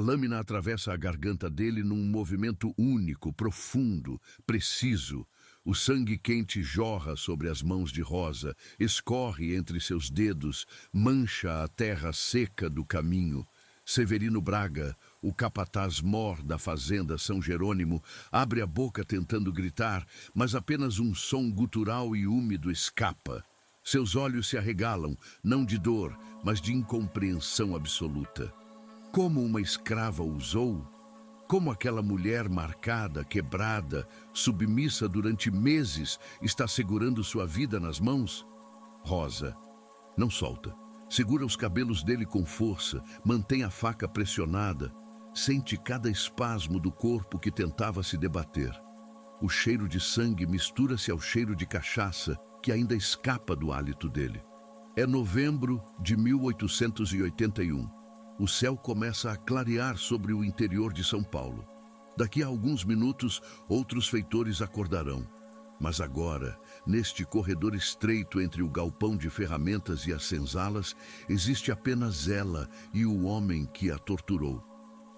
lâmina atravessa a garganta dele num movimento único, profundo, preciso. O sangue quente jorra sobre as mãos de Rosa, escorre entre seus dedos, mancha a terra seca do caminho. Severino Braga, o capataz-mor da fazenda São Jerônimo, abre a boca tentando gritar, mas apenas um som gutural e úmido escapa. Seus olhos se arregalam, não de dor, mas de incompreensão absoluta. Como uma escrava usou? Como aquela mulher marcada, quebrada, submissa durante meses, está segurando sua vida nas mãos? Rosa, não solta. Segura os cabelos dele com força, mantém a faca pressionada, sente cada espasmo do corpo que tentava se debater. O cheiro de sangue mistura-se ao cheiro de cachaça que ainda escapa do hálito dele. É novembro de 1881. O céu começa a clarear sobre o interior de São Paulo. Daqui a alguns minutos, outros feitores acordarão. Mas agora, neste corredor estreito entre o galpão de ferramentas e as senzalas, existe apenas ela e o homem que a torturou.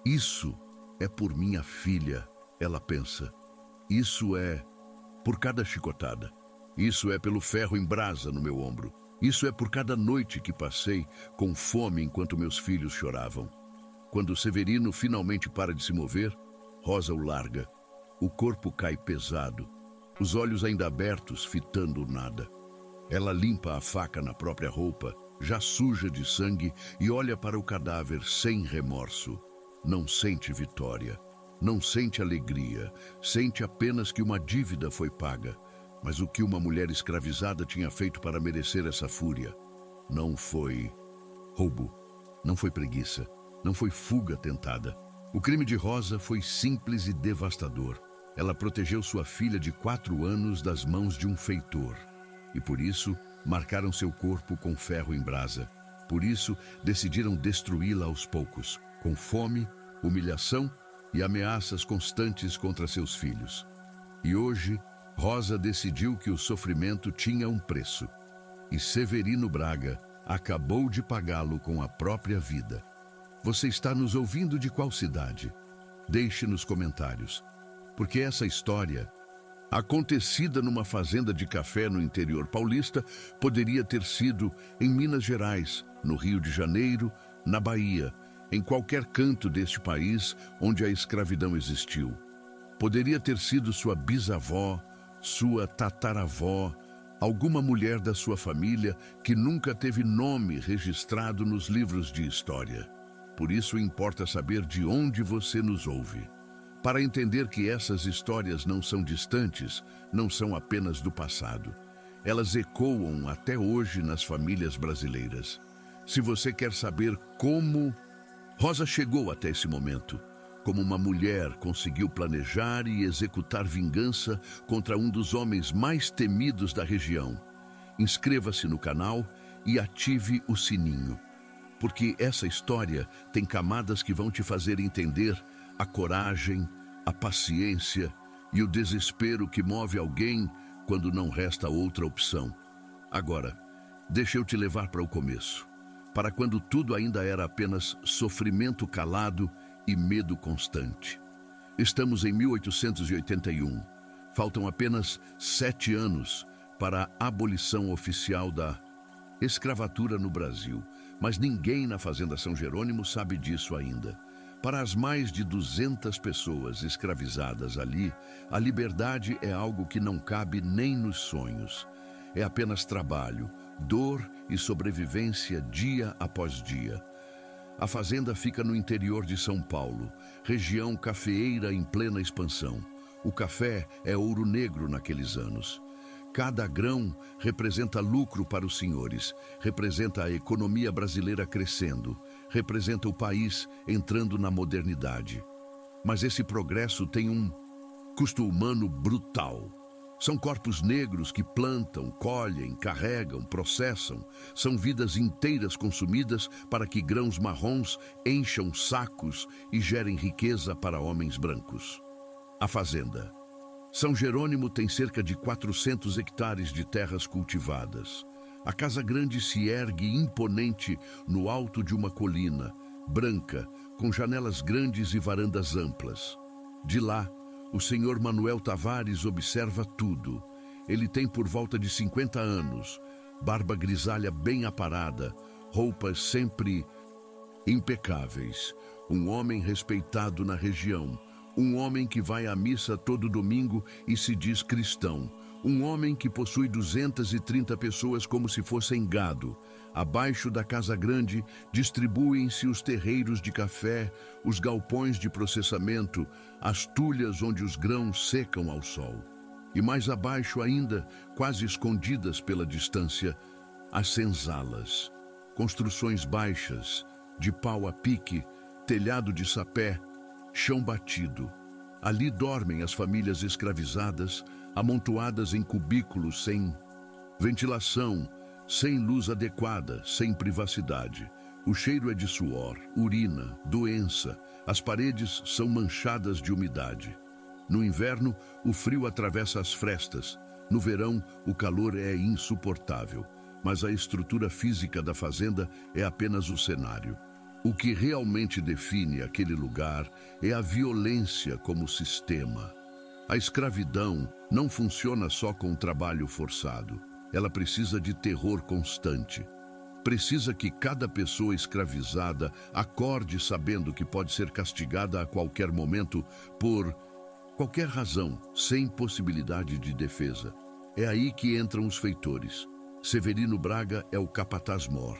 Isso é por minha filha, ela pensa. Isso é por cada chicotada. Isso é pelo ferro em brasa no meu ombro. Isso é por cada noite que passei com fome enquanto meus filhos choravam. Quando Severino finalmente para de se mover, Rosa o larga. O corpo cai pesado, os olhos ainda abertos, fitando o nada. Ela limpa a faca na própria roupa, já suja de sangue, e olha para o cadáver sem remorso. Não sente vitória, não sente alegria, sente apenas que uma dívida foi paga. Mas o que uma mulher escravizada tinha feito para merecer essa fúria? Não foi roubo, não foi preguiça, não foi fuga tentada. O crime de Rosa foi simples e devastador. Ela protegeu sua filha de 4 anos das mãos de um feitor. E por isso, marcaram seu corpo com ferro em brasa. Por isso, decidiram destruí-la aos poucos, com fome, humilhação e ameaças constantes contra seus filhos. E hoje, Rosa decidiu que o sofrimento tinha um preço. E Severino Braga acabou de pagá-lo com a própria vida. Você está nos ouvindo de qual cidade? Deixe nos comentários. Porque essa história, acontecida numa fazenda de café no interior paulista, poderia ter sido em Minas Gerais, no Rio de Janeiro, na Bahia, em qualquer canto deste país onde a escravidão existiu. Poderia ter sido sua bisavó, sua tataravó, alguma mulher da sua família que nunca teve nome registrado nos livros de história. Por isso importa saber de onde você nos ouve. Para entender que essas histórias não são distantes, não são apenas do passado. Elas ecoam até hoje nas famílias brasileiras. Se você quer saber como Rosa chegou até esse momento, como uma mulher conseguiu planejar e executar vingança contra um dos homens mais temidos da região, inscreva-se no canal e ative o sininho, porque essa história tem camadas que vão te fazer entender a coragem, a paciência e o desespero que move alguém quando não resta outra opção. Agora, deixa eu te levar para o começo, para quando tudo ainda era apenas sofrimento calado e medo constante. Estamos em 1881. Faltam apenas 7 anos para a abolição oficial da escravatura no Brasil, mas ninguém na Fazenda São Jerônimo sabe disso ainda. Para as mais de 200 pessoas escravizadas ali, a liberdade é algo que não cabe nem nos sonhos. É apenas trabalho, dor e sobrevivência dia após dia. A fazenda fica no interior de São Paulo, região cafeeira em plena expansão. O café é ouro negro naqueles anos. Cada grão representa lucro para os senhores, representa a economia brasileira crescendo, representa o país entrando na modernidade. Mas esse progresso tem um custo humano brutal. São corpos negros que plantam, colhem, carregam, processam. São vidas inteiras consumidas para que grãos marrons encham sacos e gerem riqueza para homens brancos. A fazenda. São Jerônimo tem cerca de 400 hectares de terras cultivadas. A Casa Grande se ergue imponente no alto de uma colina, branca, com janelas grandes e varandas amplas. De lá, o senhor Manuel Tavares observa tudo. Ele tem por volta de 50 anos, barba grisalha bem aparada, roupas sempre impecáveis. Um homem respeitado na região. Um homem que vai à missa todo domingo e se diz cristão. Um homem que possui 230 pessoas como se fossem gado. Abaixo da Casa Grande distribuem-se os terreiros de café, os galpões de processamento, as tulhas onde os grãos secam ao sol. E mais abaixo ainda, quase escondidas pela distância, as senzalas. Construções baixas, de pau a pique, telhado de sapé, chão batido. Ali dormem as famílias escravizadas, amontoadas em cubículos sem ventilação, sem luz adequada, sem privacidade. O cheiro é de suor, urina, doença. As paredes são manchadas de umidade. No inverno, o frio atravessa as frestas. No verão, o calor é insuportável. Mas a estrutura física da fazenda é apenas o cenário. O que realmente define aquele lugar é a violência como sistema. A escravidão não funciona só com trabalho forçado. Ela precisa de terror constante. Precisa que cada pessoa escravizada acorde sabendo que pode ser castigada a qualquer momento por qualquer razão, sem possibilidade de defesa. É aí que entram os feitores. Severino Braga é o capataz-mor.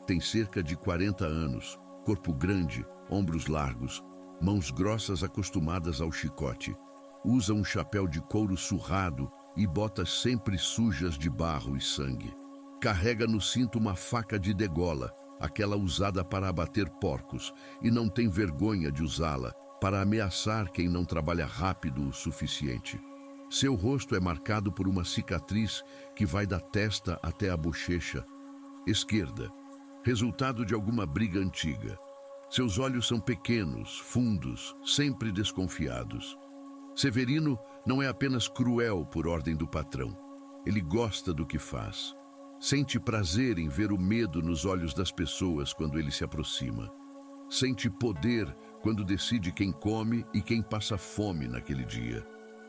Tem cerca de 40 anos, corpo grande, ombros largos, mãos grossas acostumadas ao chicote. Usa um chapéu de couro surrado e botas sempre sujas de barro e sangue. Carrega no cinto uma faca de degola, aquela usada para abater porcos, e não tem vergonha de usá-la para ameaçar quem não trabalha rápido o suficiente. Seu rosto é marcado por uma cicatriz que vai da testa até a bochecha esquerda, resultado de alguma briga antiga. Seus olhos são pequenos, fundos, sempre desconfiados. Severino não é apenas cruel por ordem do patrão. Ele gosta do que faz. Sente prazer em ver o medo nos olhos das pessoas quando ele se aproxima. Sente poder quando decide quem come e quem passa fome naquele dia.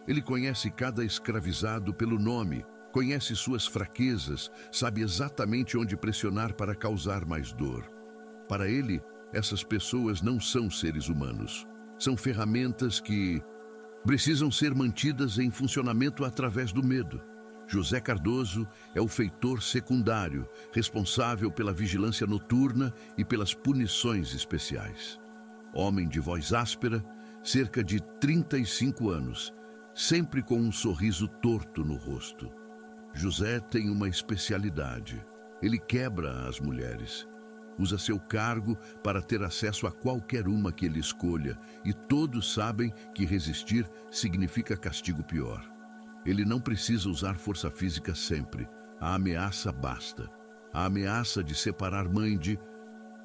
Ele conhece cada escravizado pelo nome, conhece suas fraquezas, sabe exatamente onde pressionar para causar mais dor. Para ele, essas pessoas não são seres humanos. São ferramentas que precisam ser mantidas em funcionamento através do medo. José Cardoso é o feitor secundário, responsável pela vigilância noturna e pelas punições especiais. Homem de voz áspera, cerca de 35 anos, sempre com um sorriso torto no rosto. José tem uma especialidade. Ele quebra as mulheres. Usa seu cargo para ter acesso a qualquer uma que ele escolha, e todos sabem que resistir significa castigo pior. Ele não precisa usar força física sempre. A ameaça basta. A ameaça de separar mãe de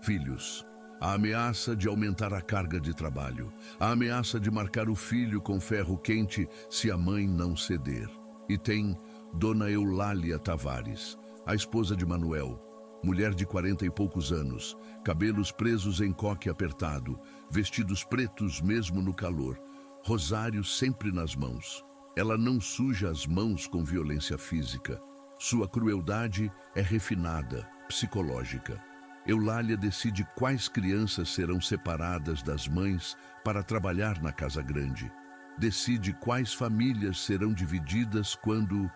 filhos. A ameaça de aumentar a carga de trabalho. A ameaça de marcar o filho com ferro quente se a mãe não ceder. E tem Dona Eulália Tavares, a esposa de Manuel, mulher de 40 e poucos anos, cabelos presos em coque apertado, vestidos pretos mesmo no calor, rosário sempre nas mãos. Ela não suja as mãos com violência física. Sua crueldade é refinada, psicológica. Eulália decide quais crianças serão separadas das mães para trabalhar na Casa Grande. Decide quais famílias serão divididas quando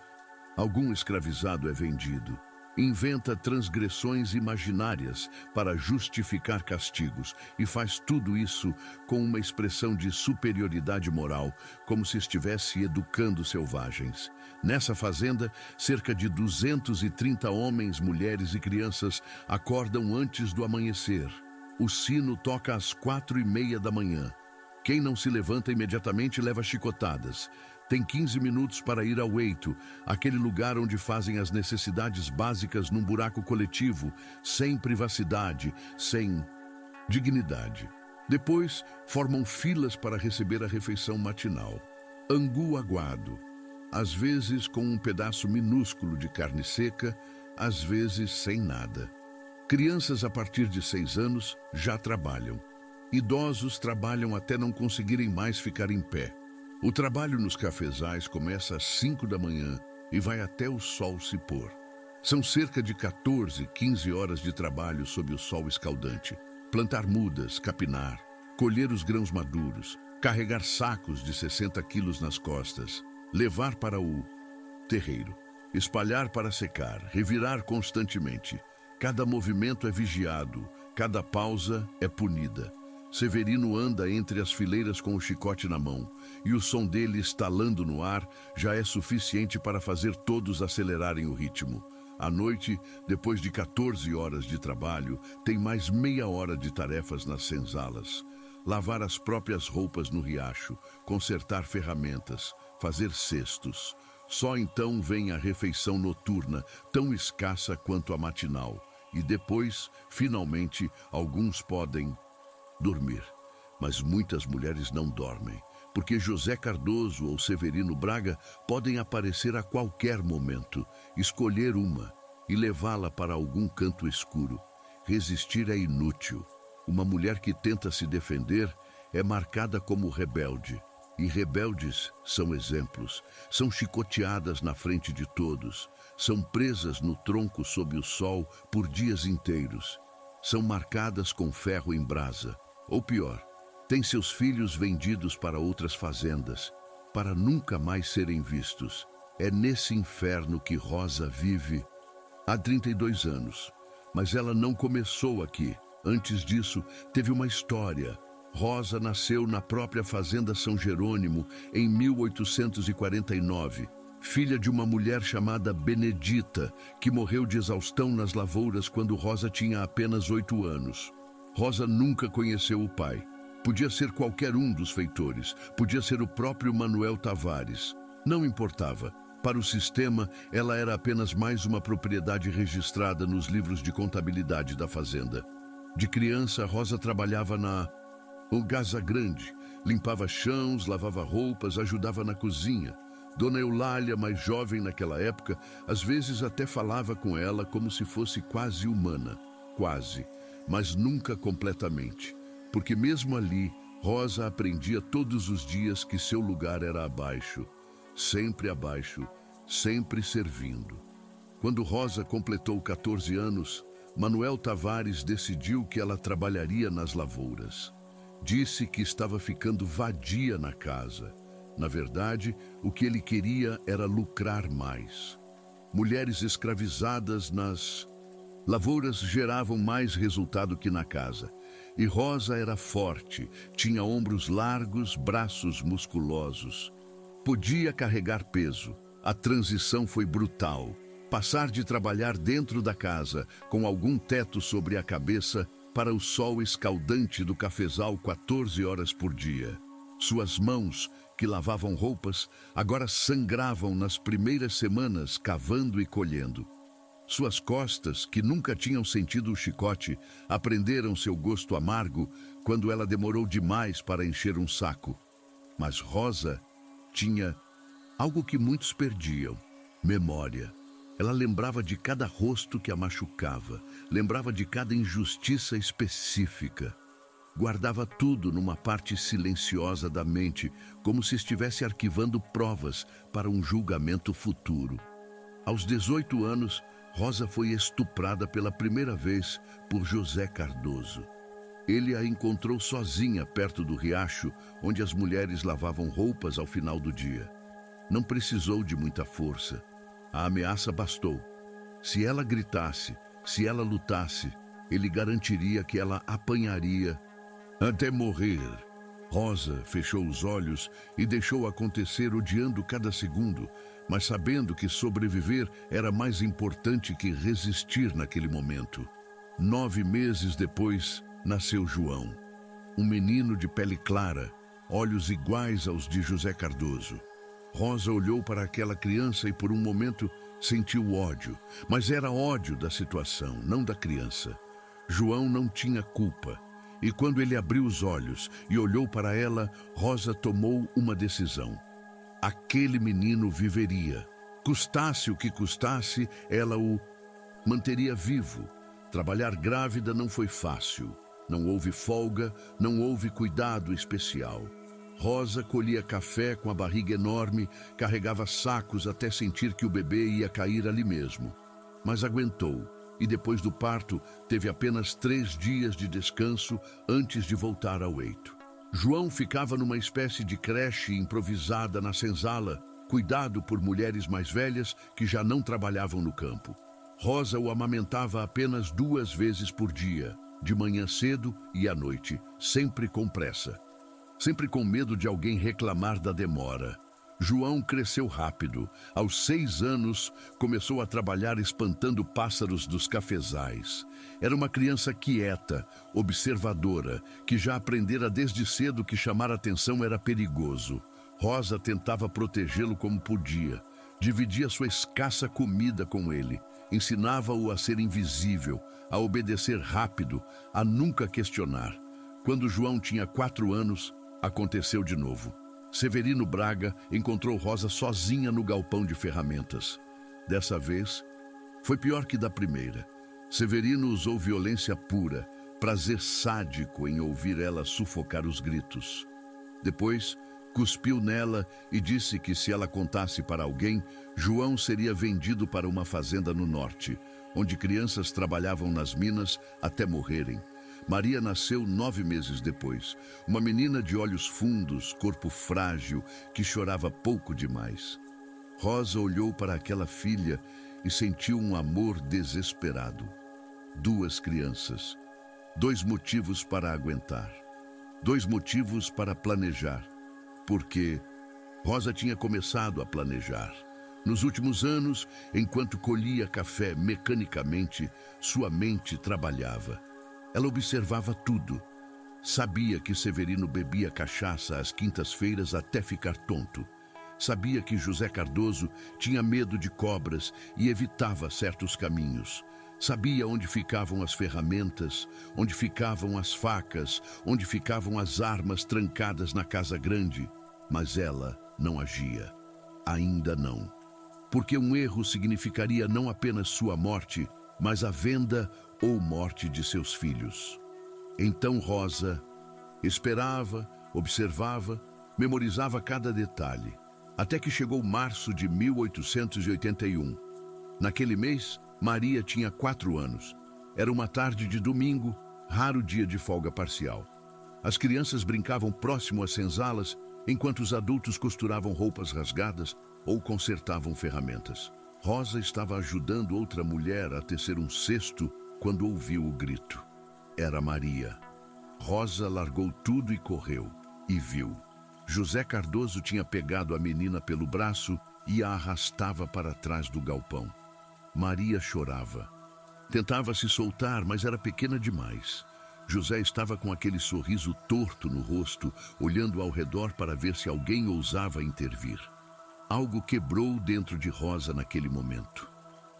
algum escravizado é vendido. Inventa transgressões imaginárias para justificar castigos e faz tudo isso com uma expressão de superioridade moral, como se estivesse educando selvagens. Nessa fazenda, cerca de 230 homens, mulheres e crianças acordam antes do amanhecer. O sino toca às 4:30 da manhã. Quem não se levanta imediatamente leva chicotadas. Tem 15 minutos para ir ao eito, aquele lugar onde fazem as necessidades básicas num buraco coletivo, sem privacidade, sem dignidade. Depois, formam filas para receber a refeição matinal. Angu aguado, às vezes com um pedaço minúsculo de carne seca, às vezes sem nada. Crianças a partir de 6 anos já trabalham. Idosos trabalham até não conseguirem mais ficar em pé. O trabalho nos cafezais começa às 5 da manhã e vai até o sol se pôr. São cerca de 14, 15 horas de trabalho sob o sol escaldante. Plantar mudas, capinar, colher os grãos maduros, carregar sacos de 60 quilos nas costas, levar para o terreiro, espalhar para secar, revirar constantemente. Cada movimento é vigiado, cada pausa é punida. Severino anda entre as fileiras com o chicote na mão, e o som dele estalando no ar já é suficiente para fazer todos acelerarem o ritmo. À noite, depois de 14 horas de trabalho, tem mais meia hora de tarefas nas senzalas. Lavar as próprias roupas no riacho, consertar ferramentas, fazer cestos. Só então vem a refeição noturna, tão escassa quanto a matinal. E depois, finalmente, alguns podem dormir. Mas muitas mulheres não dormem, porque José Cardoso ou Severino Braga podem aparecer a qualquer momento, escolher uma e levá-la para algum canto escuro. Resistir é inútil. Uma mulher que tenta se defender é marcada como rebelde. E rebeldes são exemplos, são chicoteadas na frente de todos, são presas no tronco sob o sol por dias inteiros, são marcadas com ferro em brasa, ou pior, têm seus filhos vendidos para outras fazendas, para nunca mais serem vistos. É nesse inferno que Rosa vive há 32 anos, mas ela não começou aqui. Antes disso, teve uma história. Rosa nasceu na própria fazenda São Jerônimo em 1849, filha de uma mulher chamada Benedita, que morreu de exaustão nas lavouras quando Rosa tinha apenas 8 anos. Rosa nunca conheceu o pai. Podia ser qualquer um dos feitores, podia ser o próprio Manuel Tavares. Não importava. Para o sistema, ela era apenas mais uma propriedade registrada nos livros de contabilidade da fazenda. De criança, Rosa trabalhava na Casa Grande, limpava chãos, lavava roupas, ajudava na cozinha. Dona Eulália, mais jovem naquela época, às vezes até falava com ela como se fosse quase humana. Quase, mas nunca completamente. Porque mesmo ali, Rosa aprendia todos os dias que seu lugar era abaixo, sempre servindo. Quando Rosa completou 14 anos, Manuel Tavares decidiu que ela trabalharia nas lavouras. Disse que estava ficando vadia na casa. Na verdade, o que ele queria era lucrar mais. Mulheres escravizadas nas lavouras geravam mais resultado que na casa. E Rosa era forte, tinha ombros largos, braços musculosos. Podia carregar peso. A transição foi brutal. Passar de trabalhar dentro da casa, com algum teto sobre a cabeça, para o sol escaldante do cafezal 14 horas por dia. Suas mãos, que lavavam roupas, agora sangravam nas primeiras semanas cavando e colhendo. Suas costas, que nunca tinham sentido o chicote, aprenderam seu gosto amargo quando ela demorou demais para encher um saco. Mas Rosa tinha algo que muitos perdiam: memória. Ela lembrava de cada rosto que a machucava, lembrava de cada injustiça específica. Guardava tudo numa parte silenciosa da mente, como se estivesse arquivando provas para um julgamento futuro. Aos 18 anos, Rosa foi estuprada pela primeira vez por José Cardoso. Ele a encontrou sozinha perto do riacho, onde as mulheres lavavam roupas ao final do dia. Não precisou de muita força. A ameaça bastou. Se ela gritasse, se ela lutasse, ele garantiria que ela apanharia até morrer. Rosa fechou os olhos e deixou acontecer, odiando cada segundo, mas sabendo que sobreviver era mais importante que resistir naquele momento. 9 meses depois, nasceu João. Um menino de pele clara, olhos iguais aos de José Cardoso. Rosa olhou para aquela criança e por um momento sentiu ódio, mas era ódio da situação, não da criança. João não tinha culpa, e quando ele abriu os olhos e olhou para ela, Rosa tomou uma decisão. Aquele menino viveria. Custasse o que custasse, ela o manteria vivo. Trabalhar grávida não foi fácil. Não houve folga, não houve cuidado especial. Rosa colhia café com a barriga enorme, carregava sacos até sentir que o bebê ia cair ali mesmo. Mas aguentou, e depois do parto, teve apenas 3 dias de descanso antes de voltar ao leito. João ficava numa espécie de creche improvisada na senzala, cuidado por mulheres mais velhas que já não trabalhavam no campo. Rosa o amamentava apenas 2 vezes por dia, de manhã cedo e à noite, sempre com pressa. Sempre com medo de alguém reclamar da demora. João cresceu rápido. Aos 6 anos, começou a trabalhar espantando pássaros dos cafezais. Era uma criança quieta, observadora, que já aprendera desde cedo que chamar atenção era perigoso. Rosa tentava protegê-lo como podia. Dividia sua escassa comida com ele. Ensinava-o a ser invisível, a obedecer rápido, a nunca questionar. Quando João tinha 4 anos, aconteceu de novo. Severino Braga encontrou Rosa sozinha no galpão de ferramentas. Dessa vez, foi pior que da primeira. Severino usou violência pura, prazer sádico em ouvir ela sufocar os gritos. Depois, cuspiu nela e disse que se ela contasse para alguém, João seria vendido para uma fazenda no norte, onde crianças trabalhavam nas minas até morrerem. Maria nasceu 9 meses depois, uma menina de olhos fundos, corpo frágil, que chorava pouco demais. Rosa olhou para aquela filha e sentiu um amor desesperado. 2 crianças, 2 motivos para aguentar, 2 motivos para planejar, porque Rosa tinha começado a planejar. Nos últimos anos, enquanto colhia café mecanicamente, sua mente trabalhava. Ela observava tudo. Sabia que Severino bebia cachaça às quintas-feiras até ficar tonto. Sabia que José Cardoso tinha medo de cobras e evitava certos caminhos. Sabia onde ficavam as ferramentas, onde ficavam as facas, onde ficavam as armas trancadas na casa grande. Mas ela não agia. Ainda não. Porque um erro significaria não apenas sua morte, mas a venda ou morte de seus filhos. Então Rosa esperava, observava, memorizava cada detalhe, até que chegou março de 1881. Naquele mês, Maria tinha 4 anos. Era uma tarde de domingo, raro dia de folga parcial. As crianças brincavam próximo às senzalas, enquanto os adultos costuravam roupas rasgadas ou consertavam ferramentas. Rosa estava ajudando outra mulher a tecer um cesto quando ouviu o grito. Era Maria. Rosa largou tudo e correu, e viu. José Cardoso tinha pegado a menina pelo braço e a arrastava para trás do galpão. Maria chorava. Tentava se soltar, mas era pequena demais. José estava com aquele sorriso torto no rosto, olhando ao redor para ver se alguém ousava intervir. Algo quebrou dentro de Rosa naquele momento.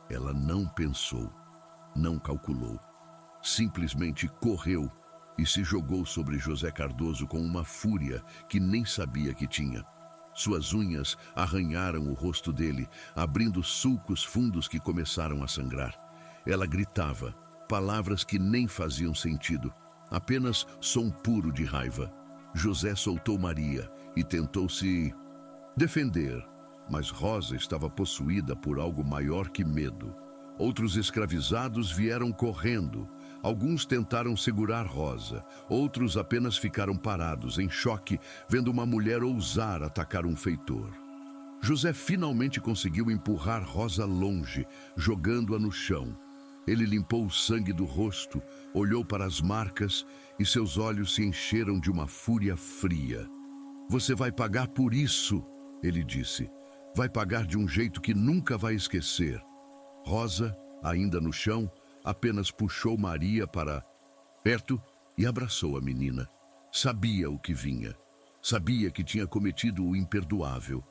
Ela não pensou, não calculou. Simplesmente correu e se jogou sobre José Cardoso com uma fúria que nem sabia que tinha. Suas unhas arranharam o rosto dele, abrindo sulcos fundos que começaram a sangrar. Ela gritava, palavras que nem faziam sentido, apenas som puro de raiva. José soltou Maria e tentou se defender, mas Rosa estava possuída por algo maior que medo. Outros escravizados vieram correndo. Alguns tentaram segurar Rosa, outros apenas ficaram parados, em choque, vendo uma mulher ousar atacar um feitor. José finalmente conseguiu empurrar Rosa longe, jogando-a no chão. Ele limpou o sangue do rosto, olhou para as marcas e seus olhos se encheram de uma fúria fria. "Você vai pagar por isso", ele disse. "Vai pagar de um jeito que nunca vai esquecer." Rosa, ainda no chão, apenas puxou Maria para perto e abraçou a menina. Sabia o que vinha. Sabia que tinha cometido o imperdoável.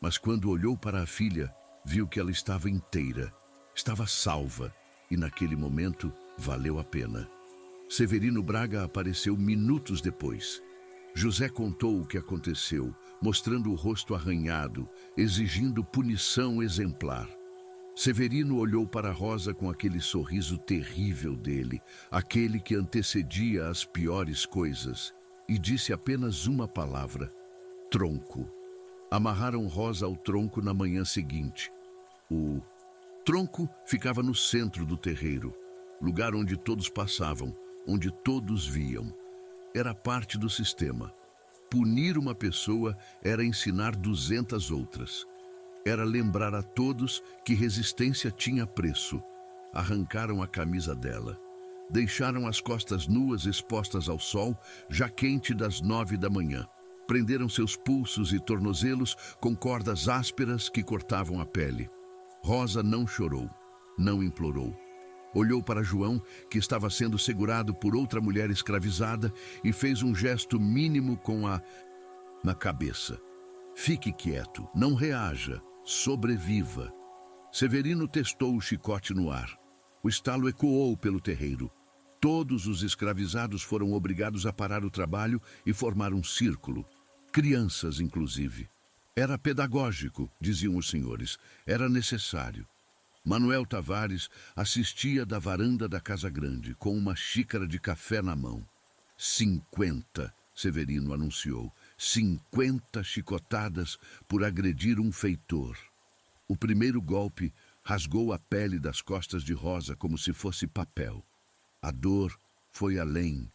Mas quando olhou para a filha, viu que ela estava inteira, estava salva, e naquele momento valeu a pena. Severino Braga apareceu minutos depois. José contou o que aconteceu, mostrando o rosto arranhado, exigindo punição exemplar. Severino olhou para Rosa com aquele sorriso terrível dele, aquele que antecedia as piores coisas, e disse apenas uma palavra: tronco. Amarraram Rosa ao tronco na manhã seguinte. O tronco ficava no centro do terreiro, lugar onde todos passavam, onde todos viam. Era parte do sistema. Punir uma pessoa era ensinar 200 outras. Era lembrar a todos que resistência tinha preço. Arrancaram a camisa dela. Deixaram as costas nuas expostas ao sol, já quente das 9 da manhã. Prenderam seus pulsos e tornozelos com cordas ásperas que cortavam a pele. Rosa não chorou, não implorou. Olhou para João, que estava sendo segurado por outra mulher escravizada, e fez um gesto mínimo com a na cabeça. Fique quieto, não reaja, sobreviva. Severino testou o chicote no ar. O estalo ecoou pelo terreiro. Todos os escravizados foram obrigados a parar o trabalho e formar um círculo. Crianças, inclusive. Era pedagógico, diziam os senhores. Era necessário. Manuel Tavares assistia da varanda da Casa Grande, com uma xícara de café na mão. 50, Severino anunciou. 50 chicotadas por agredir um feitor. O primeiro golpe rasgou a pele das costas de Rosa como se fosse papel. A dor foi além.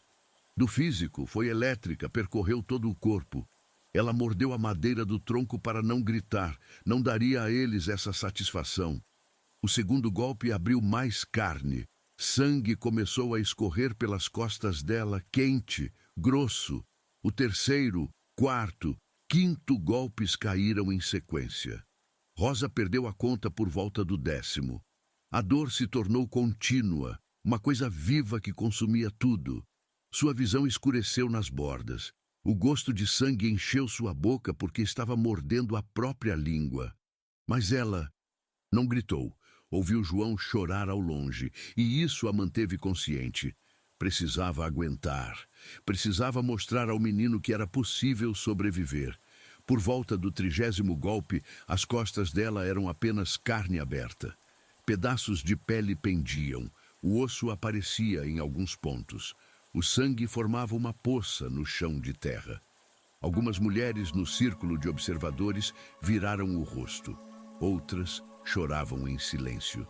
Do físico, foi elétrica, percorreu todo o corpo. Ela mordeu a madeira do tronco para não gritar, não daria a eles essa satisfação. O segundo golpe abriu mais carne. Sangue começou a escorrer pelas costas dela, quente, grosso. O terceiro, quarto, quinto golpes caíram em sequência. Rosa perdeu a conta por volta do 10º. A dor se tornou contínua, uma coisa viva que consumia tudo. Sua visão escureceu nas bordas. O gosto de sangue encheu sua boca porque estava mordendo a própria língua. Mas ela não gritou. Ouviu João chorar ao longe, e isso a manteve consciente. Precisava aguentar. Precisava mostrar ao menino que era possível sobreviver. Por volta do 30º golpe, as costas dela eram apenas carne aberta. Pedaços de pele pendiam. O osso aparecia em alguns pontos. O sangue formava uma poça no chão de terra. Algumas mulheres no círculo de observadores viraram o rosto. Outras choravam em silêncio.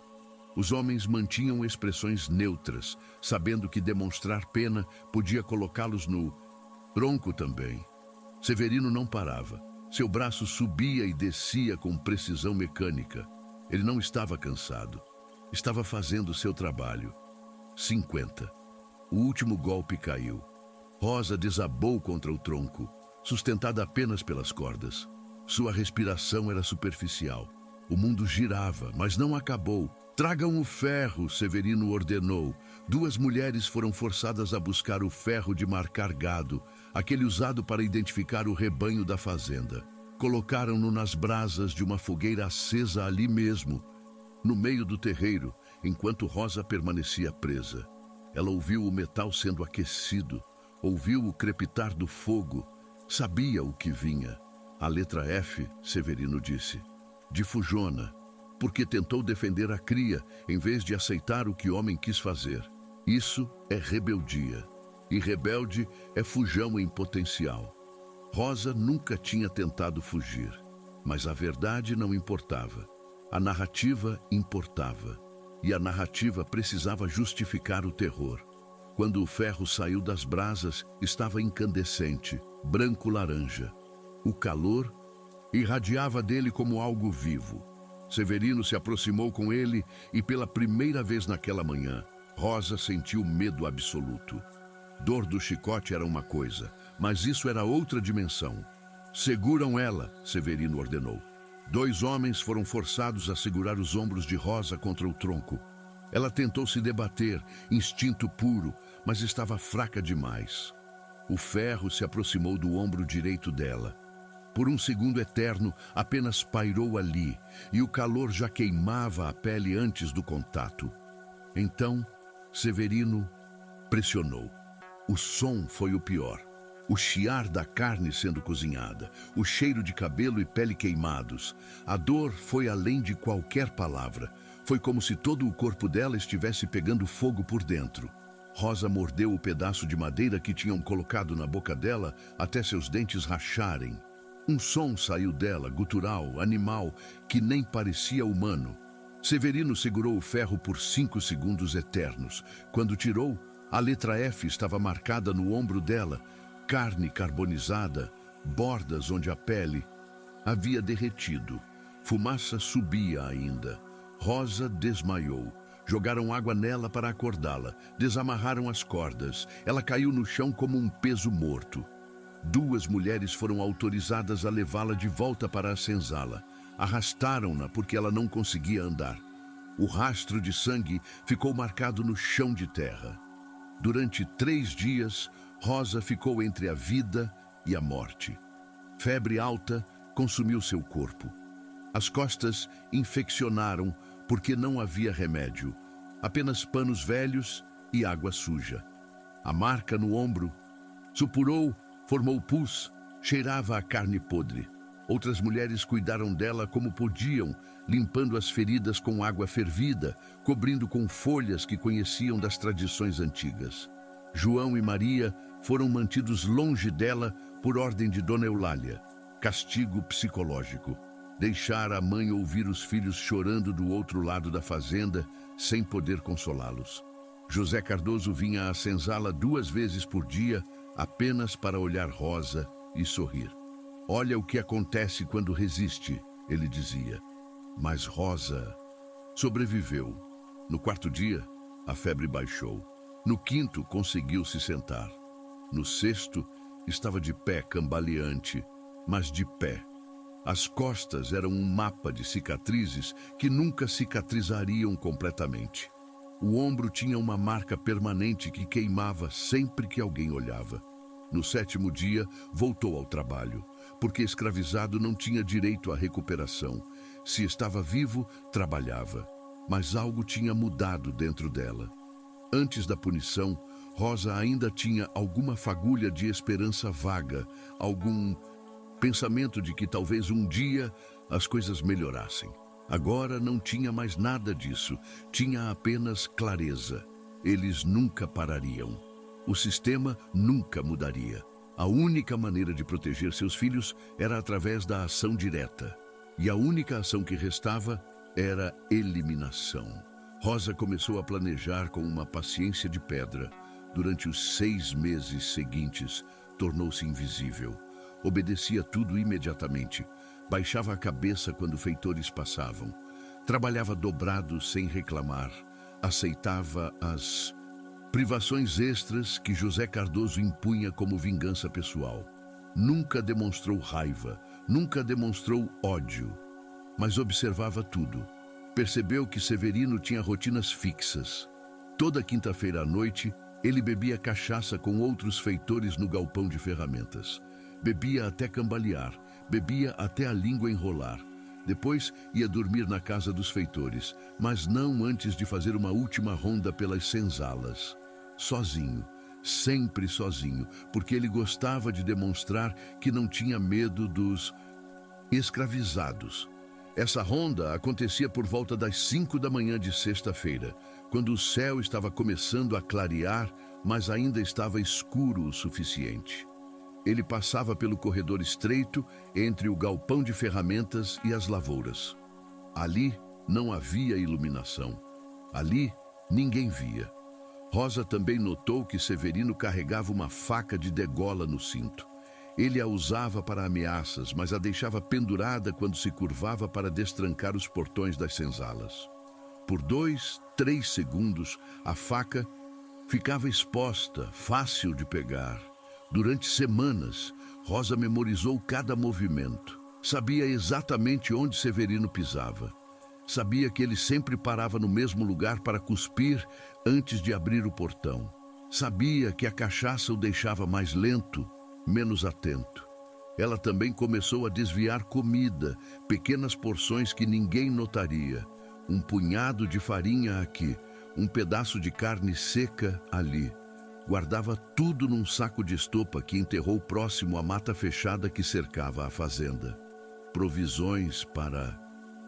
Os homens mantinham expressões neutras, sabendo que demonstrar pena podia colocá-los no tronco também. Severino não parava. Seu braço subia e descia com precisão mecânica. Ele não estava cansado. Estava fazendo seu trabalho. 50. O último golpe caiu. Rosa desabou contra o tronco, sustentada apenas pelas cordas. Sua respiração era superficial. O mundo girava, mas não acabou. Tragam o ferro, Severino ordenou. 2 mulheres foram forçadas a buscar o ferro de marcar gado, aquele usado para identificar o rebanho da fazenda. Colocaram-no nas brasas de uma fogueira acesa ali mesmo, no meio do terreiro, enquanto Rosa permanecia presa. Ela ouviu o metal sendo aquecido, ouviu o crepitar do fogo, sabia o que vinha. A letra F, Severino disse, de Fujona, porque tentou defender a cria em vez de aceitar o que o homem quis fazer. Isso é rebeldia, e rebelde é fujão em potencial. Rosa nunca tinha tentado fugir, mas a verdade não importava. A narrativa importava, e a narrativa precisava justificar o terror. Quando o ferro saiu das brasas, estava incandescente, branco-laranja. O calor irradiava dele como algo vivo. Severino se aproximou com ele e, pela primeira vez naquela manhã, Rosa sentiu medo absoluto. Dor do chicote era uma coisa, mas isso era outra dimensão. Seguram ela, Severino ordenou. 2 homens foram forçados a segurar os ombros de Rosa contra o tronco. Ela tentou se debater, instinto puro, mas estava fraca demais. O ferro se aproximou do ombro direito dela. Por um segundo eterno, apenas pairou ali, e o calor já queimava a pele antes do contato. Então, Severino pressionou. O som foi o pior. O chiar da carne sendo cozinhada, o cheiro de cabelo e pele queimados. A dor foi além de qualquer palavra. Foi como se todo o corpo dela estivesse pegando fogo por dentro. Rosa mordeu o pedaço de madeira que tinham colocado na boca dela até seus dentes racharem. Um som saiu dela, gutural, animal, que nem parecia humano. Severino segurou o ferro por 5 segundos eternos. Quando tirou, a letra F estava marcada no ombro dela, carne carbonizada, bordas onde a pele havia derretido. Fumaça subia ainda. Rosa desmaiou. Jogaram água nela para acordá-la. Desamarraram as cordas. Ela caiu no chão como um peso morto. 2 mulheres foram autorizadas a levá-la de volta para a senzala. Arrastaram-na porque ela não conseguia andar. O rastro de sangue ficou marcado no chão de terra. Durante 3 dias, Rosa ficou entre a vida e a morte. Febre alta consumiu seu corpo. As costas infeccionaram porque não havia remédio. Apenas panos velhos e água suja. A marca no ombro supurou, formou pus, cheirava a carne podre. Outras mulheres cuidaram dela como podiam, limpando as feridas com água fervida, cobrindo com folhas que conheciam das tradições antigas. João e Maria foram mantidos longe dela por ordem de Dona Eulália. Castigo psicológico. Deixar a mãe ouvir os filhos chorando do outro lado da fazenda, sem poder consolá-los. José Cardoso vinha à senzala 2 vezes por dia, apenas para olhar Rosa e sorrir. Olha o que acontece quando resiste, ele dizia. Mas Rosa sobreviveu. No 4º dia, a febre baixou. No 5º, conseguiu se sentar. No 6º, estava de pé, cambaleante, mas de pé. As costas eram um mapa de cicatrizes que nunca cicatrizariam completamente. O ombro tinha uma marca permanente que queimava sempre que alguém olhava. No 7º dia, voltou ao trabalho, porque escravizado não tinha direito à recuperação. Se estava vivo, trabalhava. Mas algo tinha mudado dentro dela. Antes da punição, Rosa ainda tinha alguma fagulha de esperança vaga, algum pensamento de que talvez um dia as coisas melhorassem. Agora não tinha mais nada disso, tinha apenas clareza. Eles nunca parariam. O sistema nunca mudaria. A única maneira de proteger seus filhos era através da ação direta. E a única ação que restava era eliminação. Rosa começou a planejar com uma paciência de pedra. Durante os 6 meses seguintes, tornou-se invisível. Obedecia tudo imediatamente. Baixava a cabeça quando feitores passavam. Trabalhava dobrado sem reclamar. Aceitava as privações extras que José Cardoso impunha como vingança pessoal. Nunca demonstrou raiva, nunca demonstrou ódio, mas observava tudo. Percebeu que Severino tinha rotinas fixas. Toda quinta-feira à noite, ele bebia cachaça com outros feitores no galpão de ferramentas. Bebia até cambalear, bebia até a língua enrolar. Depois ia dormir na casa dos feitores, mas não antes de fazer uma última ronda pelas senzalas. Sozinho, sempre sozinho, porque ele gostava de demonstrar que não tinha medo dos escravizados. Essa ronda acontecia por volta das 5 da manhã de sexta-feira, quando o céu estava começando a clarear, mas ainda estava escuro o suficiente. Ele passava pelo corredor estreito entre o galpão de ferramentas e as lavouras. Ali não havia iluminação. Ali ninguém via. Rosa também notou que Severino carregava uma faca de degola no cinto. Ele a usava para ameaças, mas a deixava pendurada quando se curvava para destrancar os portões das senzalas. Por 2, 3 segundos, a faca ficava exposta, fácil de pegar. Durante semanas, Rosa memorizou cada movimento. Sabia exatamente onde Severino pisava. Sabia que ele sempre parava no mesmo lugar para cuspir antes de abrir o portão. Sabia que a cachaça o deixava mais lento, menos atento. Ela também começou a desviar comida, pequenas porções que ninguém notaria. Um punhado de farinha aqui, um pedaço de carne seca ali. Guardava tudo num saco de estopa que enterrou próximo à mata fechada que cercava a fazenda. Provisões para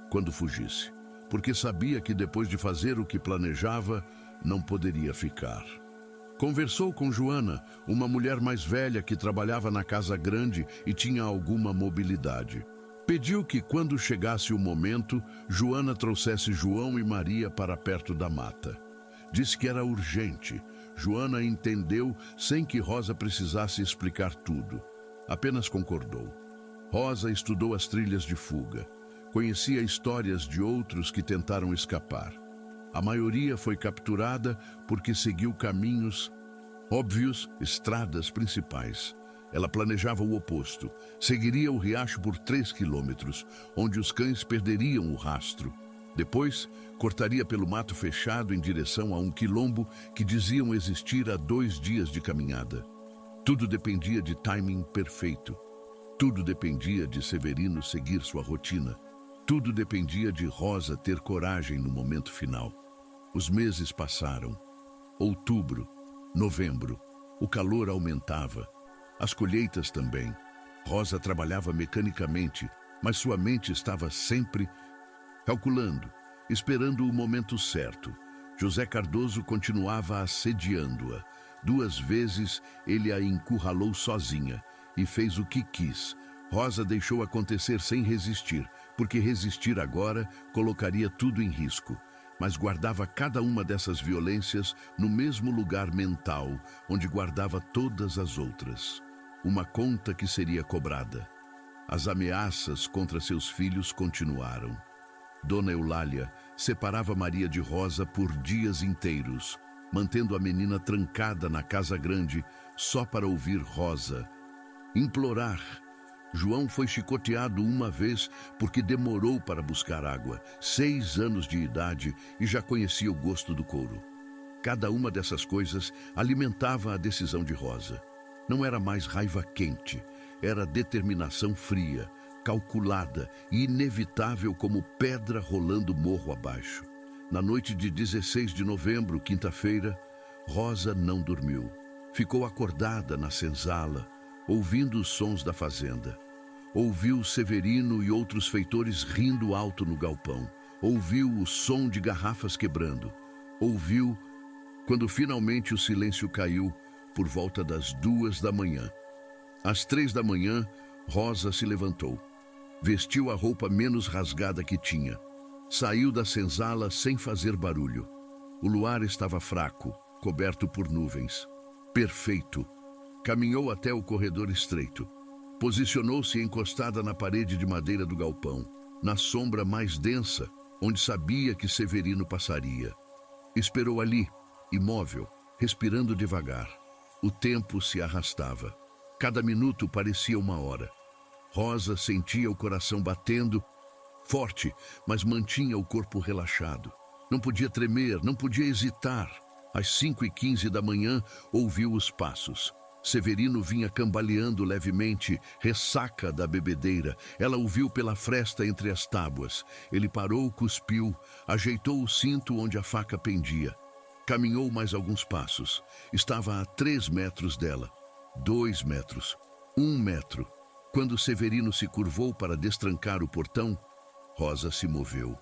quando fugisse, porque sabia que depois de fazer o que planejava, não poderia ficar. Conversou com Joana, uma mulher mais velha que trabalhava na casa grande e tinha alguma mobilidade. Pediu que, quando chegasse o momento, Joana trouxesse João e Maria para perto da mata. Disse que era urgente. Joana entendeu sem que Rosa precisasse explicar tudo. Apenas concordou. Rosa estudou as trilhas de fuga. Conhecia histórias de outros que tentaram escapar. A maioria foi capturada porque seguiu caminhos óbvios, estradas principais. Ela planejava o oposto. Seguiria o riacho por 3 quilômetros, onde os cães perderiam o rastro. Depois, cortaria pelo mato fechado em direção a um quilombo que diziam existir a 2 dias de caminhada. Tudo dependia de timing perfeito. Tudo dependia de Severino seguir sua rotina. Tudo dependia de Rosa ter coragem no momento final. Os meses passaram. Outubro, novembro. O calor aumentava. As colheitas também. Rosa trabalhava mecanicamente, mas sua mente estava sempre calculando, esperando o momento certo. José Cardoso continuava assediando-a. 2 vezes ele a encurralou sozinha e fez o que quis. Rosa deixou acontecer sem resistir, porque resistir agora colocaria tudo em risco. Mas guardava cada uma dessas violências no mesmo lugar mental, onde guardava todas as outras. Uma conta que seria cobrada. As ameaças contra seus filhos continuaram. Dona Eulália separava Maria de Rosa por dias inteiros, mantendo a menina trancada na casa grande só para ouvir Rosa implorar. João foi chicoteado uma vez porque demorou para buscar água, 6 anos de idade, e já conhecia o gosto do couro. Cada uma dessas coisas alimentava a decisão de Rosa. Não era mais raiva quente, era determinação fria, calculada e inevitável como pedra rolando morro abaixo. Na noite de 16 de novembro, quinta-feira, Rosa não dormiu. Ficou acordada na senzala, ouvindo os sons da fazenda. Ouviu Severino e outros feitores rindo alto no galpão. Ouviu o som de garrafas quebrando. Ouviu quando finalmente o silêncio caiu por volta das 2 da manhã. Às 3 da manhã, Rosa se levantou. Vestiu a roupa menos rasgada que tinha. Saiu da senzala sem fazer barulho. O luar estava fraco, coberto por nuvens. Perfeito. Caminhou até o corredor estreito. Posicionou-se encostada na parede de madeira do galpão, na sombra mais densa, onde sabia que Severino passaria. Esperou ali, imóvel, respirando devagar. O tempo se arrastava. Cada minuto parecia uma hora. Rosa sentia o coração batendo, forte, mas mantinha o corpo relaxado. Não podia tremer, não podia hesitar. Às 5h15 da manhã, ouviu os passos. Severino vinha cambaleando levemente, ressaca da bebedeira. Ela o viu pela fresta entre as tábuas. Ele parou, cuspiu, ajeitou o cinto onde a faca pendia. Caminhou mais alguns passos. Estava a 3 metros dela. 2 metros. 1 metro. Quando Severino se curvou para destrancar o portão, Rosa se moveu.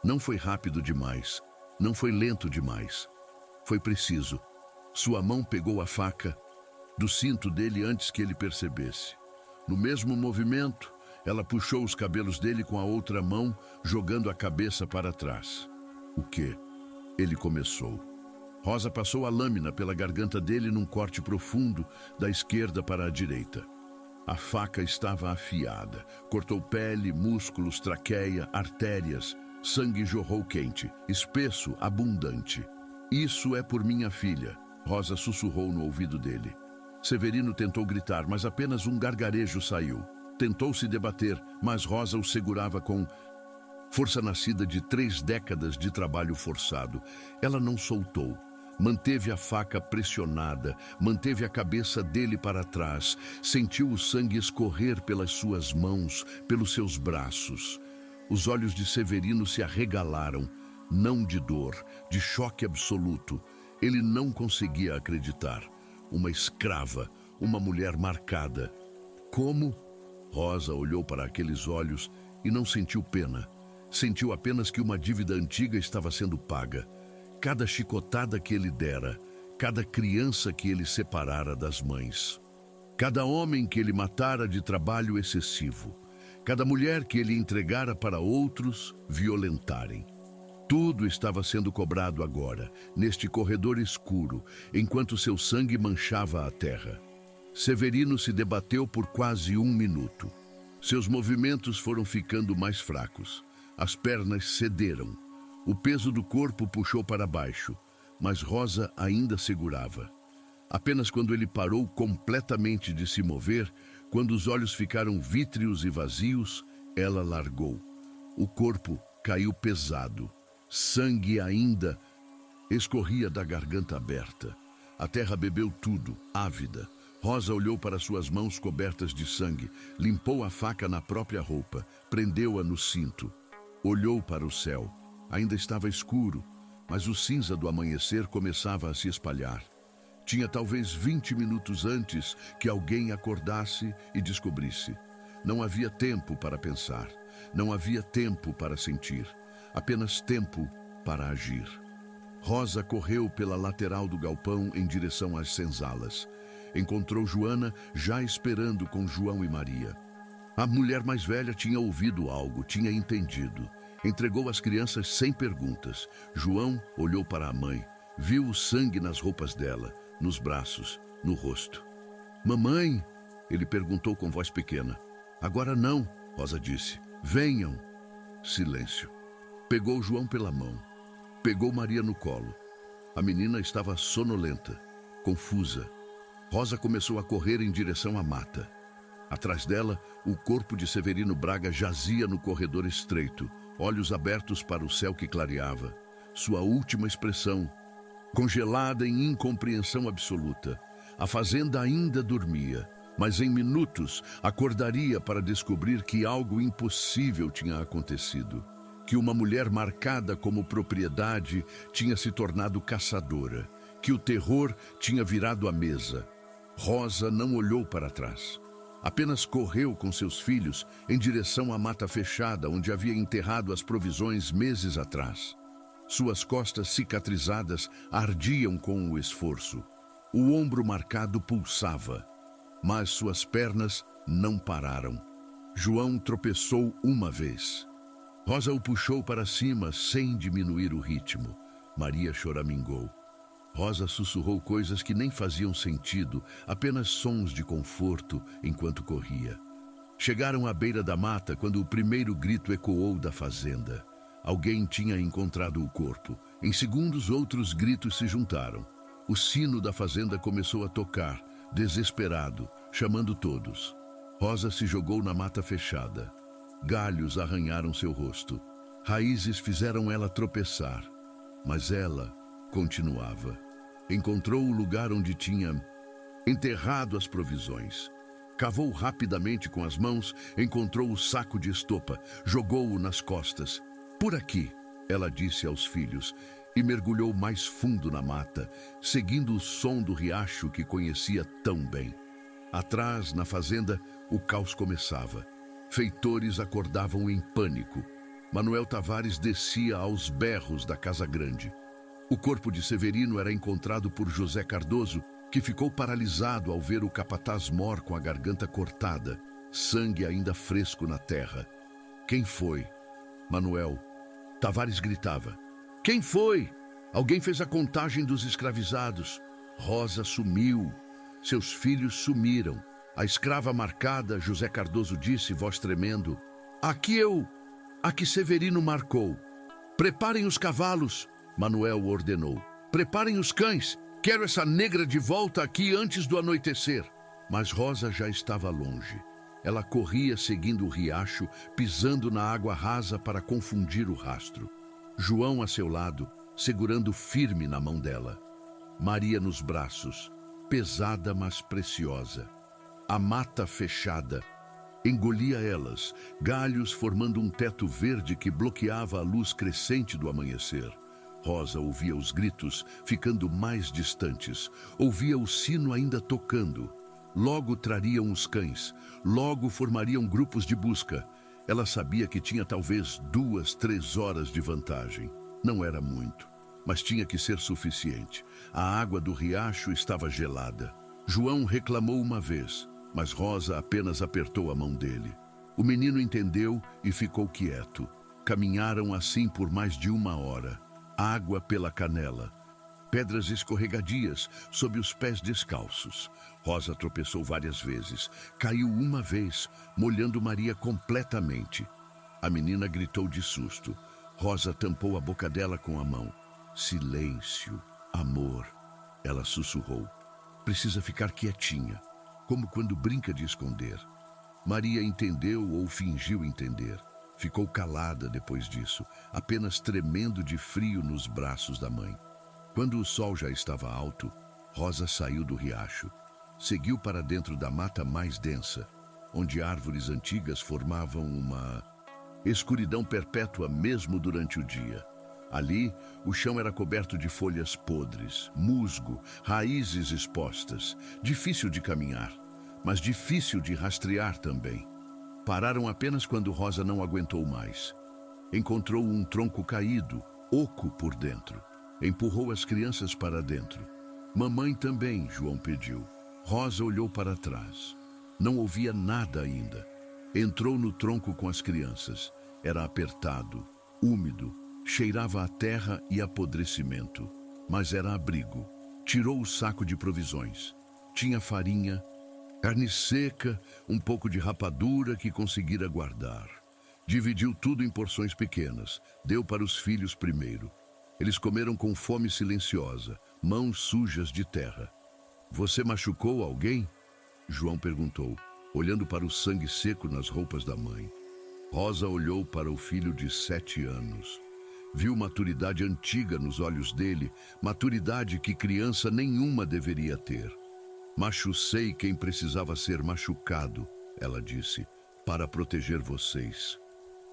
Não foi rápido demais. Não foi lento demais. Foi preciso. Sua mão pegou a faca do cinto dele antes que ele percebesse. No mesmo movimento, ela puxou os cabelos dele com a outra mão, jogando a cabeça para trás. O quê? Ele começou. Rosa passou a lâmina pela garganta dele num corte profundo, da esquerda para a direita. A faca estava afiada. Cortou pele, músculos, traqueia, artérias. Sangue jorrou quente, espesso, abundante. Isso é por minha filha, Rosa sussurrou no ouvido dele. Severino tentou gritar, mas apenas um gargarejo saiu. Tentou se debater, mas Rosa o segurava com força nascida de 3 décadas de trabalho forçado. Ela não soltou. Manteve a faca pressionada, manteve a cabeça dele para trás, sentiu o sangue escorrer pelas suas mãos, pelos seus braços. Os olhos de Severino se arregalaram, não de dor, de choque absoluto. Ele não conseguia acreditar. uma escrava, uma mulher marcada. Como? Rosa olhou para aqueles olhos e não sentiu pena. Sentiu apenas que uma dívida antiga estava sendo paga. Cada chicotada que ele dera, cada criança que ele separara das mães, cada homem que ele matara de trabalho excessivo, cada mulher que ele entregara para outros violentarem. Tudo estava sendo cobrado agora, neste corredor escuro, enquanto seu sangue manchava a terra. Severino se debateu por quase 1 minuto. Seus movimentos foram ficando mais fracos. As pernas cederam. O peso do corpo puxou para baixo, mas Rosa ainda segurava. Apenas quando ele parou completamente de se mover, quando os olhos ficaram vítreos e vazios, ela largou. O corpo caiu pesado. Sangue ainda escorria da garganta aberta. A terra bebeu tudo, ávida. Rosa olhou para suas mãos cobertas de sangue, limpou a faca na própria roupa, prendeu-a no cinto. Olhou para o céu. Ainda estava escuro, mas o cinza do amanhecer começava a se espalhar. Tinha talvez 20 minutos antes que alguém acordasse e descobrisse. Não havia tempo para pensar, não havia tempo para sentir, apenas tempo para agir. Rosa correu pela lateral do galpão em direção às senzalas. Encontrou Joana já esperando com João e Maria. A mulher mais velha tinha ouvido algo, tinha entendido. Entregou as crianças sem perguntas. João olhou para a mãe, viu o sangue nas roupas dela, nos braços, no rosto. Mamãe? Ele perguntou com voz pequena. Agora não, Rosa disse. Venham. Silêncio. Pegou João pela mão. Pegou Maria no colo. A menina estava sonolenta, confusa. Rosa começou a correr em direção à mata. Atrás dela, o corpo de Severino Braga jazia no corredor estreito, olhos abertos para o céu que clareava. Sua última expressão, congelada em incompreensão absoluta. A fazenda ainda dormia, mas em minutos acordaria para descobrir que algo impossível tinha acontecido. Que uma mulher marcada como propriedade tinha se tornado caçadora. Que o terror tinha virado a mesa. Rosa não olhou para trás. Apenas correu com seus filhos em direção à mata fechada onde havia enterrado as provisões meses atrás. Suas costas cicatrizadas ardiam com o esforço. O ombro marcado pulsava, mas suas pernas não pararam. João tropeçou uma vez. Rosa o puxou para cima sem diminuir o ritmo. Maria choramingou. Rosa sussurrou coisas que nem faziam sentido, apenas sons de conforto enquanto corria. Chegaram à beira da mata quando o primeiro grito ecoou da fazenda. Alguém tinha encontrado o corpo. Em segundos, outros gritos se juntaram. O sino da fazenda começou a tocar, desesperado, chamando todos. Rosa se jogou na mata fechada. Galhos arranharam seu rosto. Raízes fizeram ela tropeçar. Mas ela continuava. Encontrou o lugar onde tinha enterrado as provisões. Cavou rapidamente com as mãos, encontrou o saco de estopa, jogou-o nas costas. Por aqui, ela disse aos filhos, e mergulhou mais fundo na mata, seguindo o som do riacho que conhecia tão bem. Atrás, na fazenda, o caos começava. Feitores acordavam em pânico. Manuel Tavares descia aos berros da casa grande. O corpo de Severino era encontrado por José Cardoso, que ficou paralisado ao ver o capataz-mor com a garganta cortada, sangue ainda fresco na terra. Quem foi? Manuel. Tavares gritava. Quem foi? Alguém fez a contagem dos escravizados. Rosa sumiu. Seus filhos sumiram. A escrava marcada, José Cardoso disse, voz tremendo. Aqui Severino marcou. Preparem os cavalos. Manuel ordenou. Preparem os cães. Quero essa negra de volta aqui antes do anoitecer. Mas Rosa já estava longe. Ela corria seguindo o riacho, pisando na água rasa para confundir o rastro. João a seu lado, segurando firme na mão dela. Maria nos braços, pesada mas preciosa. A mata fechada engolia elas, galhos formando um teto verde que bloqueava a luz crescente do amanhecer. Rosa ouvia os gritos, ficando mais distantes. Ouvia o sino ainda tocando. Logo trariam os cães. Logo formariam grupos de busca. Ela sabia que tinha talvez 2, 3 horas de vantagem. Não era muito, mas tinha que ser suficiente. A água do riacho estava gelada. João reclamou uma vez, mas Rosa apenas apertou a mão dele. O menino entendeu e ficou quieto. Caminharam assim por mais de 1 hora. Água pela canela. Pedras escorregadias sob os pés descalços. Rosa tropeçou várias vezes. Caiu uma vez, molhando Maria completamente. A menina gritou de susto. Rosa tampou a boca dela com a mão. Silêncio, amor. Ela sussurrou. Precisa ficar quietinha, como quando brinca de esconder. Maria entendeu ou fingiu entender. Ficou calada depois disso, apenas tremendo de frio nos braços da mãe. Quando o sol já estava alto, Rosa saiu do riacho. Seguiu para dentro da mata mais densa, onde árvores antigas formavam uma escuridão perpétua mesmo durante o dia. Ali, o chão era coberto de folhas podres, musgo, raízes expostas. Difícil de caminhar, mas difícil de rastrear também. Pararam apenas quando Rosa não aguentou mais. Encontrou um tronco caído, oco por dentro. Empurrou as crianças para dentro. Mamãe também, João pediu. Rosa olhou para trás. Não ouvia nada ainda. Entrou no tronco com as crianças. Era apertado, úmido, cheirava a terra e apodrecimento. Mas era abrigo. Tirou o saco de provisões. Tinha farinha, carne seca, um pouco de rapadura que conseguira guardar. Dividiu tudo em porções pequenas. Deu para os filhos primeiro. Eles comeram com fome silenciosa, mãos sujas de terra. Você machucou alguém? João perguntou, olhando para o sangue seco nas roupas da mãe. Rosa olhou para o filho de 7 anos. Viu maturidade antiga nos olhos dele, maturidade que criança nenhuma deveria ter. Machucei quem precisava ser machucado, ela disse, para proteger vocês.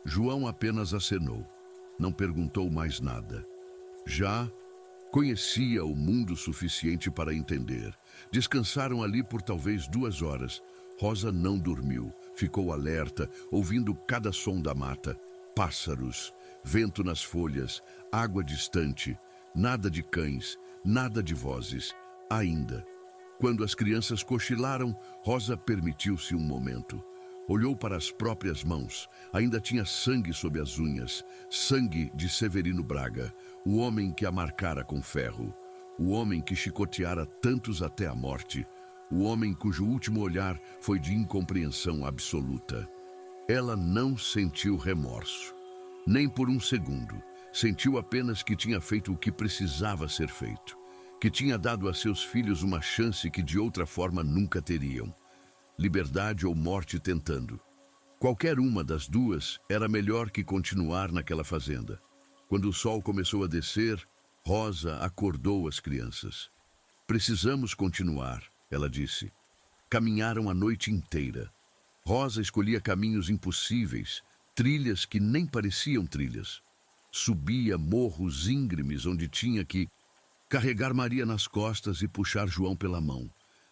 João apenas acenou. Não perguntou mais nada. Já conhecia o mundo suficiente para entender. Descansaram ali por talvez 2 horas. Rosa não dormiu. Ficou alerta, ouvindo cada som da mata. Pássaros, vento nas folhas, água distante. Nada de cães, nada de vozes. Ainda. Quando as crianças cochilaram, Rosa permitiu-se um momento. Olhou para as próprias mãos. Ainda tinha sangue sob as unhas. Sangue de Severino Braga, o homem que a marcara com ferro. O homem que chicoteara tantos até a morte. O homem cujo último olhar foi de incompreensão absoluta. Ela não sentiu remorso. Nem por um segundo. Sentiu apenas que tinha feito o que precisava ser feito. Que tinha dado a seus filhos uma chance que de outra forma nunca teriam. Liberdade ou morte tentando. Qualquer uma das duas era melhor que continuar naquela fazenda. Quando o sol começou a descer, Rosa acordou as crianças. Precisamos continuar, ela disse. Caminharam a noite inteira. Rosa escolhia caminhos impossíveis, trilhas que nem pareciam trilhas. Subia morros íngremes onde tinha que carregar Maria nas costas e puxar João pela mão.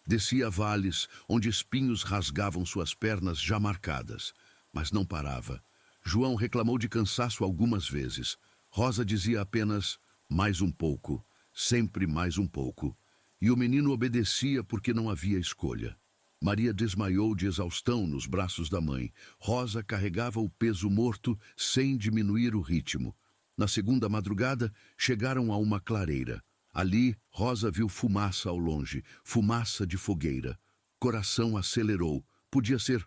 Descia vales onde espinhos rasgavam suas pernas já marcadas, mas não parava. João reclamou de cansaço algumas vezes. Rosa dizia apenas, mais um pouco, sempre mais um pouco. E o menino obedecia porque não havia escolha. Maria desmaiou de exaustão nos braços da mãe. Rosa carregava o peso morto sem diminuir o ritmo. Na segunda madrugada, chegaram a uma clareira. Ali, Rosa viu fumaça ao longe, fumaça de fogueira. Coração acelerou. Podia ser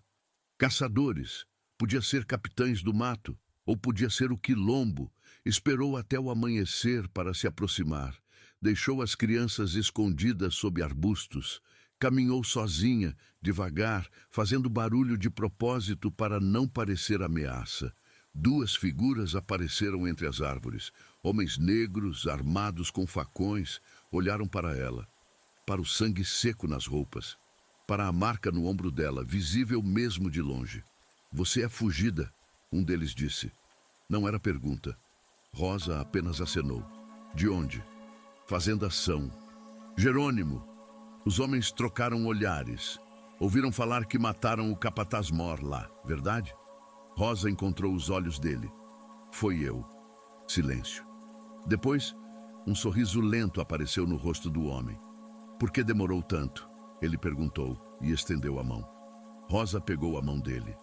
caçadores, podia ser capitães do mato, ou podia ser o quilombo. Esperou até o amanhecer para se aproximar. Deixou as crianças escondidas sob arbustos. Caminhou sozinha, devagar, fazendo barulho de propósito para não parecer ameaça. 2 figuras apareceram entre as árvores. Homens negros, armados com facões, olharam para ela, para o sangue seco nas roupas, para a marca no ombro dela, visível mesmo de longe. Você é fugida, um deles disse. Não era pergunta. Rosa apenas acenou. De onde? Fazenda São. Jerônimo. Os homens trocaram olhares. Ouviram falar que mataram o capataz Mor lá, verdade? Rosa encontrou os olhos dele. Foi eu. Silêncio. Depois, um sorriso lento apareceu no rosto do homem. Por que demorou tanto? Ele perguntou e estendeu a mão. Rosa pegou a mão dele.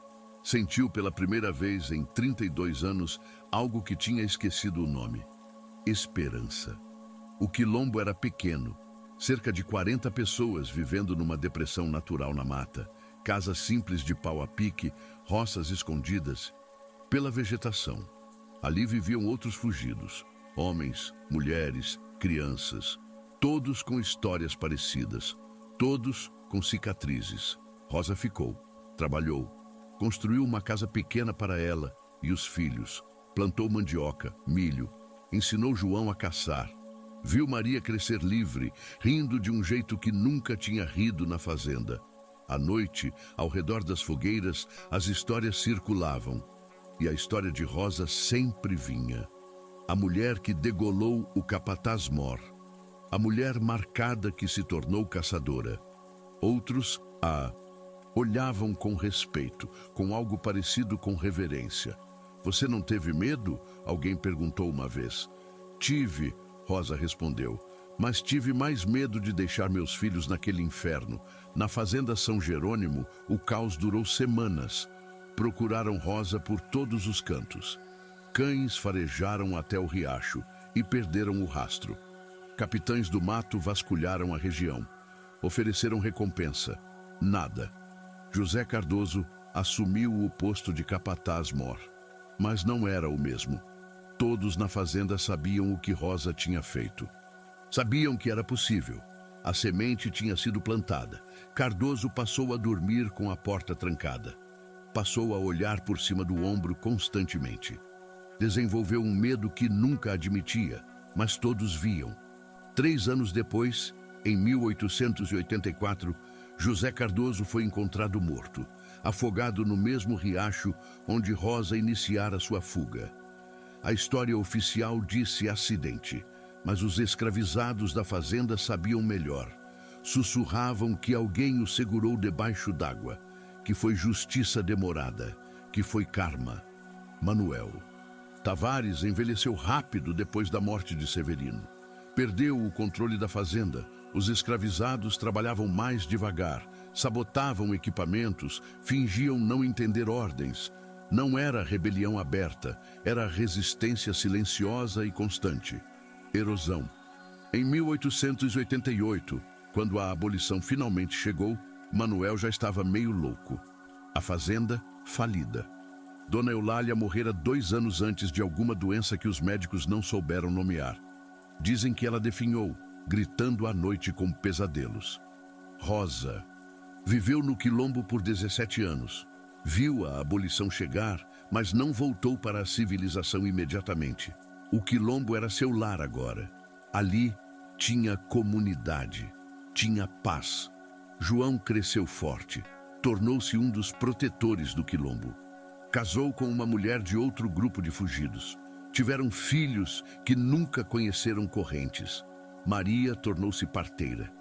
Sentiu pela primeira vez em 32 anos algo que tinha esquecido o nome. Esperança. O quilombo era pequeno. Cerca de 40 pessoas vivendo numa depressão natural na mata. Casas simples de pau a pique, roças escondidas pela vegetação. Ali viviam outros fugidos. Homens, mulheres, crianças. Todos com histórias parecidas. Todos com cicatrizes. Rosa ficou, trabalhou, construiu uma casa pequena para ela e os filhos, plantou mandioca, milho, ensinou João a caçar. Viu Maria crescer livre, rindo de um jeito que nunca tinha rido na fazenda. À noite, ao redor das fogueiras, as histórias circulavam. E a história de Rosa sempre vinha. A mulher que degolou o capataz Mor. A mulher marcada que se tornou caçadora. Outros a olhavam com respeito, com algo parecido com reverência. Você não teve medo? Alguém perguntou uma vez. Tive, Rosa respondeu, mas tive mais medo de deixar meus filhos naquele inferno. Na fazenda São Jerônimo, o caos durou semanas. Procuraram Rosa por todos os cantos. Cães farejaram até o riacho e perderam o rastro. Capitães do mato vasculharam a região. Ofereceram recompensa. Nada. José Cardoso assumiu o posto de capataz Mor. Mas não era o mesmo. Todos na fazenda sabiam o que Rosa tinha feito. Sabiam que era possível. A semente tinha sido plantada. Cardoso passou a dormir com a porta trancada. Passou a olhar por cima do ombro constantemente. Desenvolveu um medo que nunca admitia, mas todos viam. 3 anos depois, em 1884, José Cardoso foi encontrado morto, afogado no mesmo riacho onde Rosa iniciara sua fuga. A história oficial disse acidente, mas os escravizados da fazenda sabiam melhor. Sussurravam que alguém o segurou debaixo d'água, que foi justiça demorada, que foi karma. Manuel. Tavares envelheceu rápido depois da morte de Severino. Perdeu o controle da fazenda. Os escravizados trabalhavam mais devagar, sabotavam equipamentos, fingiam não entender ordens. Não era rebelião aberta, era resistência silenciosa e constante. Erosão. Em 1888, quando a abolição finalmente chegou, Manuel já estava meio louco. A fazenda, falida. Dona Eulália morrera 2 anos antes de alguma doença que os médicos não souberam nomear. Dizem que ela definhou, gritando à noite com pesadelos. Rosa viveu no quilombo por 17 anos. Viu a abolição chegar, mas não voltou para a civilização imediatamente. O quilombo era seu lar agora. Ali tinha comunidade, tinha paz. João cresceu forte, tornou-se um dos protetores do quilombo. Casou com uma mulher de outro grupo de fugidos. Tiveram filhos que nunca conheceram correntes. Maria tornou-se parteira.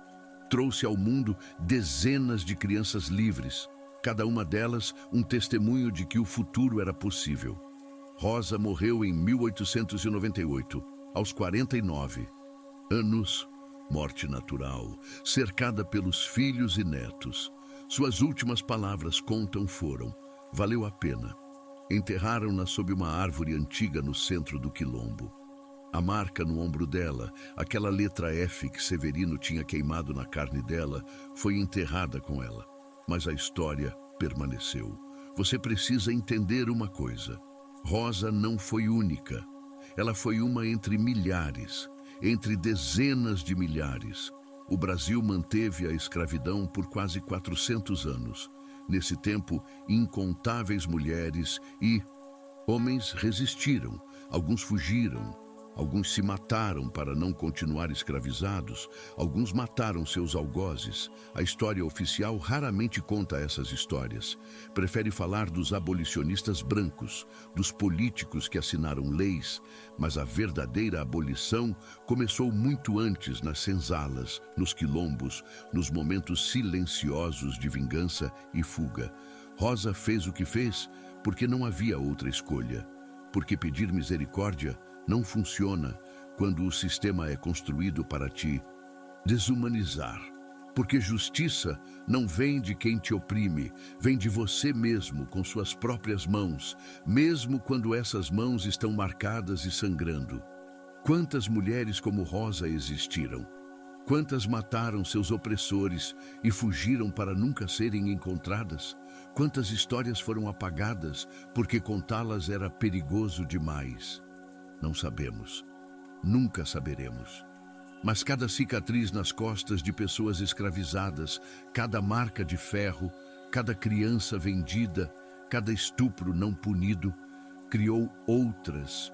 Trouxe ao mundo dezenas de crianças livres, cada uma delas um testemunho de que o futuro era possível. Rosa morreu em 1898, aos 49 anos, morte natural, cercada pelos filhos e netos. Suas últimas palavras contam foram: valeu a pena. Enterraram-na sob uma árvore antiga no centro do quilombo. A marca no ombro dela, aquela letra F que Severino tinha queimado na carne dela, foi enterrada com ela. Mas a história permaneceu. Você precisa entender uma coisa. Rosa não foi única. Ela foi uma entre milhares, entre dezenas de milhares. O Brasil manteve a escravidão por quase 400 anos. Nesse tempo, incontáveis mulheres e homens resistiram. Alguns fugiram, Alguns se mataram para não continuar escravizados, alguns mataram seus algozes. A história oficial raramente conta essas histórias. Prefere falar dos abolicionistas brancos, dos políticos que assinaram leis, mas a verdadeira abolição começou muito antes nas senzalas, nos quilombos, nos momentos silenciosos de vingança e fuga. Rosa fez o que fez porque não havia outra escolha. Porque pedir misericórdia não funciona quando o sistema é construído para te desumanizar. Porque justiça não vem de quem te oprime, vem de você mesmo com suas próprias mãos, mesmo quando essas mãos estão marcadas e sangrando. Quantas mulheres como Rosa existiram? Quantas mataram seus opressores e fugiram para nunca serem encontradas? Quantas histórias foram apagadas porque contá-las era perigoso demais? Não sabemos. Nunca saberemos. Mas cada cicatriz nas costas de pessoas escravizadas, cada marca de ferro, cada criança vendida, cada estupro não punido, criou outras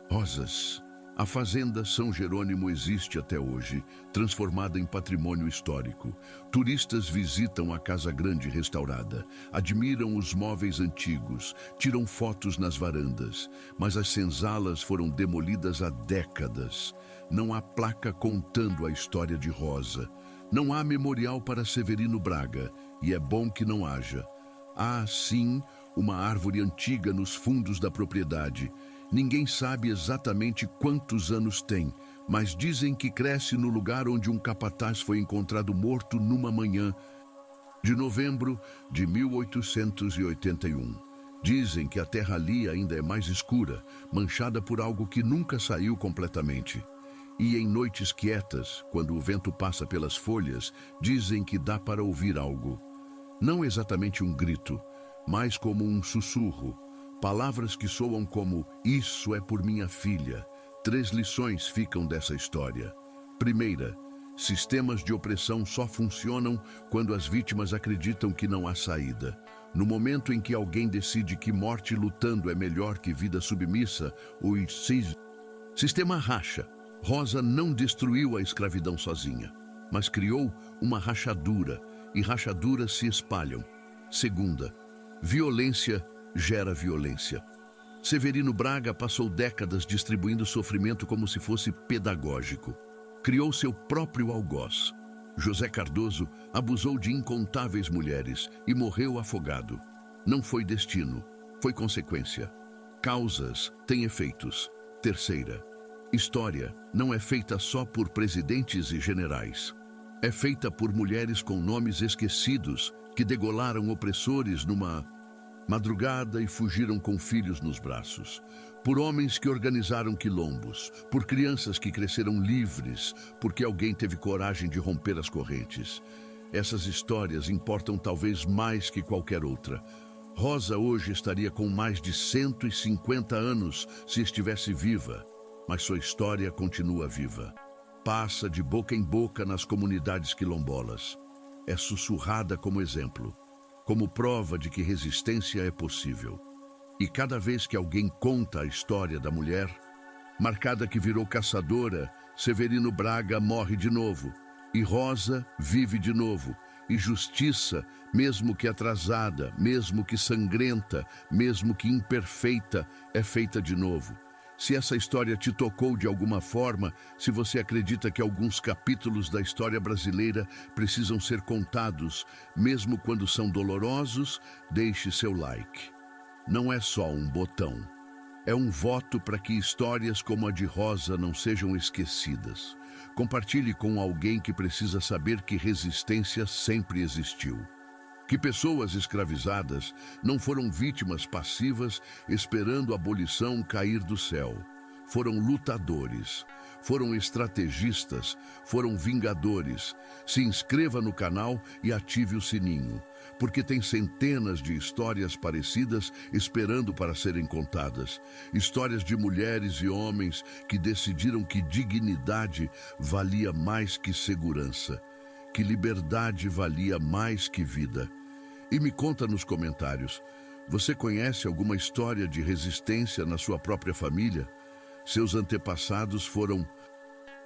Rosas. A Fazenda São Jerônimo existe até hoje, transformada em patrimônio histórico. Turistas visitam a Casa Grande restaurada, admiram os móveis antigos, tiram fotos nas varandas, mas as senzalas foram demolidas há décadas. Não há placa contando a história de Rosa. Não há memorial para Severino Braga, e é bom que não haja. Há, sim, uma árvore antiga nos fundos da propriedade. Ninguém sabe exatamente quantos anos tem, mas dizem que cresce no lugar onde um capataz foi encontrado morto numa manhã de novembro de 1881. Dizem que a terra ali ainda é mais escura, manchada por algo que nunca saiu completamente. E em noites quietas, quando o vento passa pelas folhas, dizem que dá para ouvir algo. Não exatamente um grito, mas como um sussurro. Palavras que soam como, isso é por minha filha. 3 lições ficam dessa história. Primeira, sistemas de opressão só funcionam quando as vítimas acreditam que não há saída. No momento em que alguém decide que morte lutando é melhor que vida submissa, o sistema racha. Rosa não destruiu a escravidão sozinha, mas criou uma rachadura, e rachaduras se espalham. Segunda, violência gera violência. Severino Braga passou décadas distribuindo sofrimento como se fosse pedagógico. Criou seu próprio algoz. José Cardoso abusou de incontáveis mulheres e morreu afogado. Não foi destino, foi consequência. Causas têm efeitos. Terceira, história não é feita só por presidentes e generais. É feita por mulheres com nomes esquecidos que degolaram opressores numa madrugada e fugiram com filhos nos braços, por homens que organizaram quilombos, por crianças que cresceram livres, porque alguém teve coragem de romper as correntes. Essas histórias importam talvez mais que qualquer outra. Rosa hoje estaria com mais de 150 anos se estivesse viva, mas sua história continua viva. Passa de boca em boca nas comunidades quilombolas. É sussurrada como exemplo, como prova de que resistência é possível. E cada vez que alguém conta a história da mulher, marcada que virou caçadora, Severino Braga morre de novo, e Rosa vive de novo, e justiça, mesmo que atrasada, mesmo que sangrenta, mesmo que imperfeita, é feita de novo. Se essa história te tocou de alguma forma, se você acredita que alguns capítulos da história brasileira precisam ser contados, mesmo quando são dolorosos, deixe seu like. Não é só um botão. É um voto para que histórias como a de Rosa não sejam esquecidas. Compartilhe com alguém que precisa saber que resistência sempre existiu. Que pessoas escravizadas não foram vítimas passivas esperando a abolição cair do céu. Foram lutadores, foram estrategistas, foram vingadores. Se inscreva no canal e ative o sininho, porque tem centenas de histórias parecidas esperando para serem contadas. Histórias de mulheres e homens que decidiram que dignidade valia mais que segurança, que liberdade valia mais que vida. E me conta nos comentários, você conhece alguma história de resistência na sua própria família? Seus antepassados foram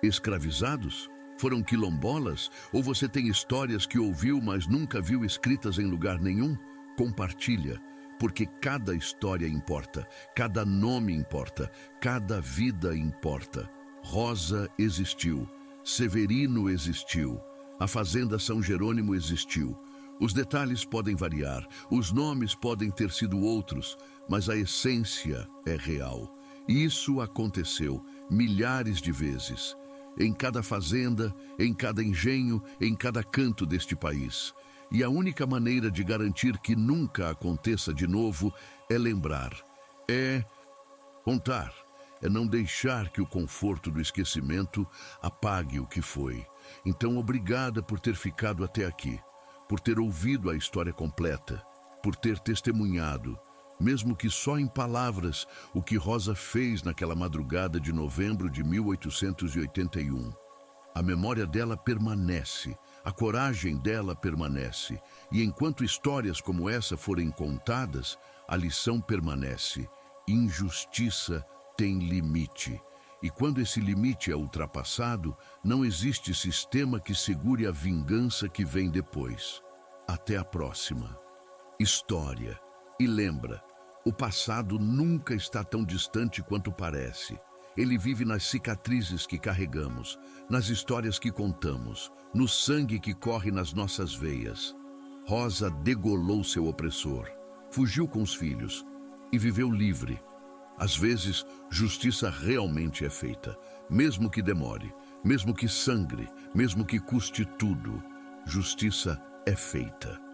escravizados? Foram quilombolas? Ou você tem histórias que ouviu, mas nunca viu escritas em lugar nenhum? Compartilha, porque cada história importa, cada nome importa, cada vida importa. Rosa existiu, Severino existiu, a Fazenda São Jerônimo existiu. Os detalhes podem variar, os nomes podem ter sido outros, mas a essência é real. Isso aconteceu milhares de vezes. Em cada fazenda, em cada engenho, em cada canto deste país. E a única maneira de garantir que nunca aconteça de novo é lembrar, é contar, é não deixar que o conforto do esquecimento apague o que foi. Então, obrigada por ter ficado até aqui, por ter ouvido a história completa, por ter testemunhado, mesmo que só em palavras, o que Rosa fez naquela madrugada de novembro de 1881. A memória dela permanece, a coragem dela permanece, e enquanto histórias como essa forem contadas, a lição permanece. Injustiça tem limite. E quando esse limite é ultrapassado, não existe sistema que segure a vingança que vem depois. Até a próxima. História. E lembra, o passado nunca está tão distante quanto parece. Ele vive nas cicatrizes que carregamos, nas histórias que contamos, no sangue que corre nas nossas veias. Rosa degolou seu opressor, fugiu com os filhos e viveu livre. Às vezes, justiça realmente é feita, mesmo que demore, mesmo que sangre, mesmo que custe tudo. Justiça é feita.